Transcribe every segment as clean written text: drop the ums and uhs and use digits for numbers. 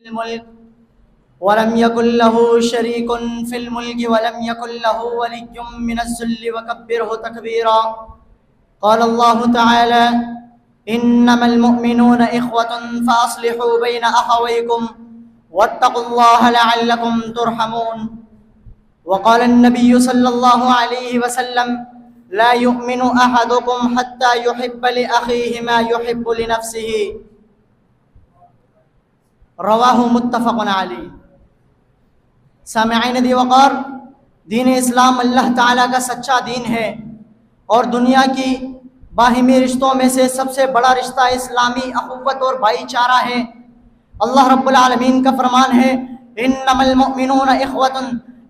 الملك ولم يكن له شريك في الملك ولم يكن له ولي من الذل وكبره تكبيرا. قال الله تعالى: إنما المؤمنون إخوة فأصلحوا بين أخويكم واتقوا الله لعلكم ترحمون. وقال النبي صلى الله عليه وسلم: لا يؤمن أحدكم حتى يحب لأخيه ما يحب لنفسه. رواہ متفق علیہ. سامعین دی وقار، دین اسلام اللہ تعالیٰ کا سچا دین ہے اور دنیا کی باہمی رشتوں میں سے سب سے بڑا رشتہ اسلامی اخوت اور بھائی چارہ ہے. اللہ رب العالمین کا فرمان ہے: انما المؤمنون اخوۃ،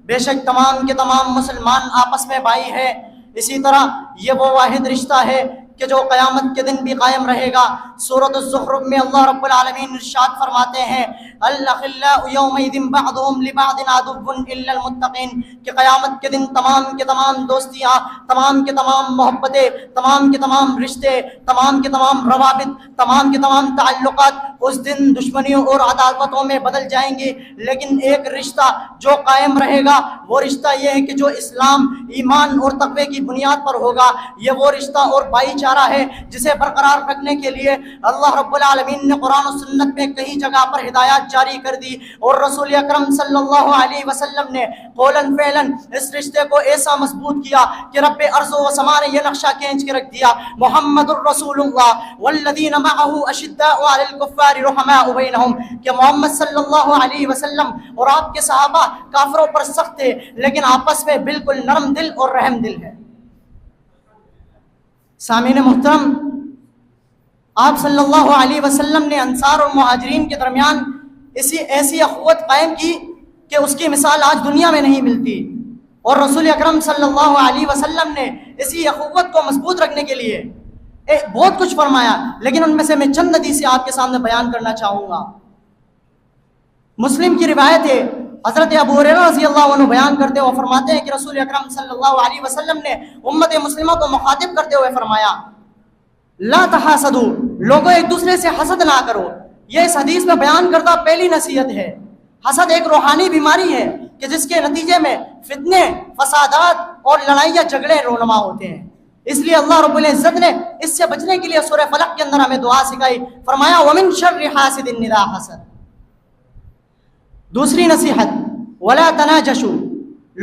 بے شک تمام کے تمام مسلمان آپس میں بھائی ہیں. اسی طرح یہ وہ واحد رشتہ ہے کہ جو قیامت کے دن بھی قائم رہے گا. سورۃ الزخرف میں اللہ رب العالمین ارشاد فرماتے ہیں: الاخلاء یومئذ بعضهم لبعض عدو الا المتقین، کہ قیامت کے دن تمام کے تمام دوستیاں، تمام کے تمام محبتیں، تمام کے تمام رشتے، تمام کے تمام روابط، تمام کے تمام تعلقات اس دن دشمنیوں اور عداوتوں میں بدل جائیں گے. لیکن ایک رشتہ جو قائم رہے گا وہ رشتہ یہ ہے کہ جو اسلام، ایمان اور تقوی کی بنیاد پر ہوگا. یہ وہ رشتہ اور بھائی چارہ ہے جسے برقرار رکھنے کے لیے اللہ رب العالمین نے قرآن و سنت میں کئی جگہ پر ہدایات جاری کر دی، اور رسول اکرم صلی اللہ علیہ وسلم نے قولاً فعلاً اس رشتے کو ایسا مضبوط کیا کہ رب ارض و سما نے یہ نقشہ کھینچ کے رکھ دیا: محمد الرسول اللہ والذین معہ اشداء علی الکفار رحماء بینہم، کہ محمد صلی اللہ علیہ وسلم اور آپ کے صحابہ کافروں پر سخت تھے لیکن آپس میں بالکل نرم دل اور رحم دل ہے. سامعین محترم، آپ صلی اللہ علیہ وسلم نے انصار اور مہاجرین کے درمیان ایسی اخوت قائم کی کہ اس کی مثال آج دنیا میں نہیں ملتی. اور رسول اکرم صلی اللہ علیہ وسلم نے اسی اخوت کو مضبوط رکھنے کے لیے بہت کچھ فرمایا، لیکن ان میں سے میں چند حدیثیں آپ کے سامنے بیان کرنا چاہوں گا. مسلم کی روایت ہے، حضرت ابو ہریرہ رضی اللہ عنہ بیان کرتے ہوئے فرماتے ہیں کہ رسول اکرم صلی اللہ علیہ وسلم نے امت مسلمہ کو مخاطب کرتے ہوئے فرمایا: لا تحاسدوا، لوگوں ایک دوسرے سے حسد نہ کرو. یہ اس حدیث میں بیان کردہ پہلی نصیحت ہے. حسد ایک روحانی بیماری ہے کہ جس کے نتیجے میں فتنے، فسادات اور لڑائیاں جھگڑے رونما ہوتے ہیں. اس لیے اللہ رب العزت نے اس سے بچنے کے لیے سورہ فلق کے اندر ہمیں دعا سکھائی، فرمایا: ومن شر حاسد اذا حسد. دوسری نصیحت: ولا تناجشوا،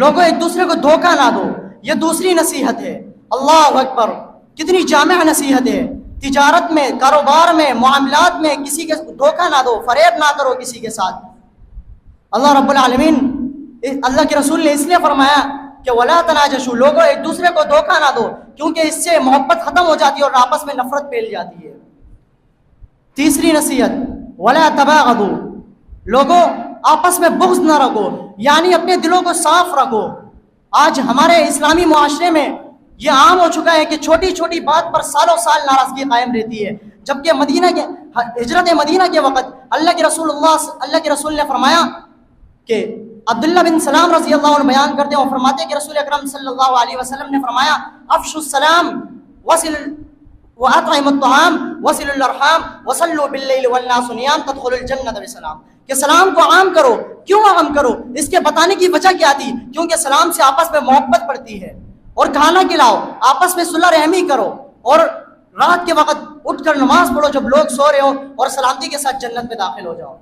لوگوں ایک دوسرے کو دھوکہ نہ دو. یہ دوسری نصیحت ہے. اللہ اکبر، کتنی جامع نصیحت ہے. تجارت میں، کاروبار میں، معاملات میں کسی کے دھوکہ نہ دو، فریب نہ کرو کسی کے ساتھ. اللہ رب العالمین، اللہ کے رسول نے اس لیے فرمایا کہ ولا تناجشوا، لوگوں ایک دوسرے کو دھوکہ نہ دو، کیونکہ اس سے محبت ختم ہو جاتی ہے اور آپس میں نفرت پھیل جاتی ہے. تیسری نصیحت: ولا تباغضوا، لوگوں آپس میں بغض نہ رکھو، یعنی اپنے دلوں کو صاف رکھو. آج ہمارے اسلامی معاشرے میں یہ عام ہو چکا ہے کہ چھوٹی چھوٹی بات پر سالوں سال ناراضگی قائم رہتی ہے، جبکہ ہجرت مدینہ کے وقت اللہ کے رسول نے فرمایا کہ عبداللہ بن سلام رضی اللہ عنہ بیان کرتے ہیں اور فرماتے ہیں کہ رسول اکرم صلی اللہ علیہ وسلم نے فرمایا: افشوا السلام واطعموا الطعام وصلوا الارحام وصلوا باللیل والناس نیام تدخلوا الجنۃ بسلام، کہ سلام کو عام کرو. کیوں عام کرو؟ اس کے بتانے کی وجہ کیا تھی؟ کیونکہ سلام سے آپس میں محبت بڑھتی ہے. اور کھانا کھلاؤ، آپس میں صلح رحمی کرو، اور رات کے وقت اٹھ کر نماز پڑھو جب لوگ سو رہے ہو، اور سلامتی کے ساتھ جنت میں داخل ہو جاؤ.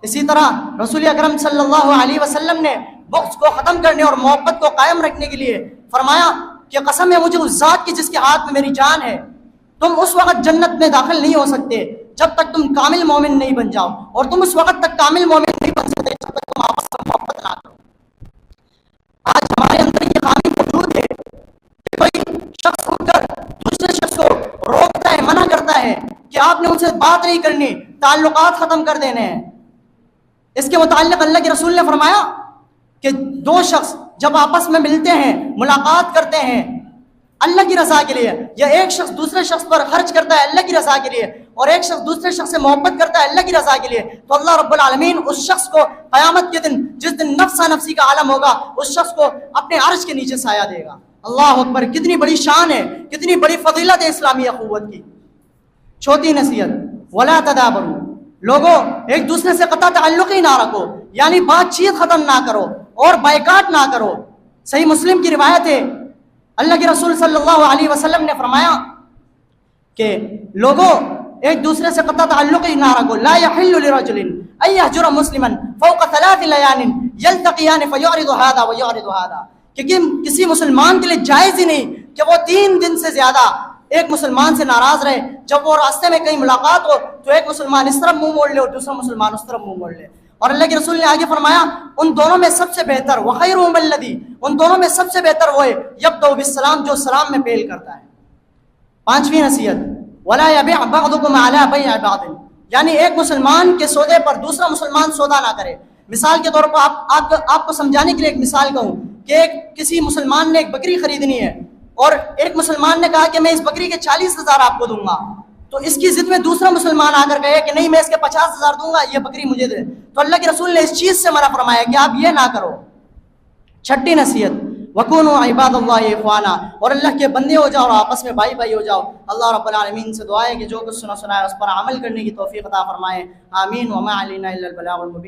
اسی طرح رسول اکرم صلی اللہ علیہ وسلم نے بغض کو ختم کرنے اور محبت کو قائم رکھنے کے لیے فرمایا کہ قسم ہے مجھے اس ذات کی جس کے ہاتھ میں میری جان ہے، تم اس وقت جنت میں داخل نہیں ہو سکتے جب تک تم کامل مومن نہیں بن جاؤ، اور تم اس وقت تک کامل مومن نہیں بن سکتے جب تک تم آپس میں محبت نہ کرو. آج ہمارے اندر یہ خامی موجود ہے کہ کوئی شخص اٹھ کر دوسرے شخص کو روکتا ہے، منع کرتا ہے کہ آپ نے ان سے بات نہیں کرنی، تعلقات ختم کر دینے ہیں. اس کے متعلق اللہ کے رسول نے فرمایا کہ دو شخص جب آپس میں ملتے ہیں، ملاقات کرتے ہیں اللہ کی رضا کے لیے، یا ایک شخص دوسرے شخص پر خرچ کرتا ہے اللہ کی رضا کے لیے، اور ایک شخص دوسرے شخص سے محبت کرتا ہے اللہ کی رضا کے لیے، تو اللہ رب العالمین اس شخص کو قیامت کے دن، جس دن نفسا نفسی کا عالم ہوگا، اس شخص کو اپنے عرش کے نیچے سایہ دے گا. اللہ اکبر، کتنی بڑی شان ہے، کتنی بڑی فضیلت ہے اسلامی اخوت کی. چوتھی نصیحت: ولا تدابروا، لوگوں ایک دوسرے سے قطع تعلق ہی نہ رکھو، یعنی بات چیت ختم نہ کرو اور بائیکاٹ نہ کرو۔ صحیح مسلم کی روایت ہے، اللہ کے رسول صلی اللہ علیہ وسلم نے فرمایا کہ لوگوں ایک دوسرے سے قطع تعلق ہی نہ رکھو۔ لا يحل لرجل ان يهجر مسلما فوق 3 ليال يلتقيان فيعرض هذا ويعرض هذا، کہ کسی مسلمان کے لیے جائز ہی نہیں کہ وہ 3 دن سے زیادہ ایک مسلمان سے ناراض رہے۔ جب وہ راستے میں کہیں ملاقات ہو تو ایک مسلمان اس طرف منہ موڑ لے اور دوسرا مسلمان اس طرف منہ موڑ لے۔ اور اللہ کے رسول نے آگے فرمایا ان دونوں میں سب سے بہتر وخیرهم الذی، ان دونوں میں سب سے بہتر وہ ہے یبدأ بالسلام، جو سلام میں پہل کرتا ہے۔ 5ویں نصیحت ولا يبيع بعضكم على بيع بعض، یعنی ایک مسلمان کے سودے پر دوسرا مسلمان سودا نہ کرے۔ مثال کے طور پر آپ کو سمجھانے کے لیے ایک مثال کہوں کہ کسی مسلمان نے ایک بکری خریدنی ہے اور ایک مسلمان نے کہا کہ میں اس بکری کے 40,000 آپ کو دوں گا، تو اس کی ضد میں دوسرا مسلمان آ کر کہے کہ نہیں میں اس کے 50,000 دوں گا، یہ بکری مجھے دے، تو اللہ کے رسول نے اس چیز سے منع فرمایا کہ آپ یہ نہ کرو۔ 6ٹھی نصیحت وَكُونُوا عِبَادَ اللَّهِ إِخْوَانًا، اور اللہ کے بندے ہو جاؤ اور آپس میں بھائی بھائی ہو جاؤ۔ اللہ رب العالمین سے دعا ہے کہ جو کچھ سنا ہے اس پر عمل کرنے کی توفیق عطا فرمائے، آمین۔ وما علینا الا البلاغ المبین۔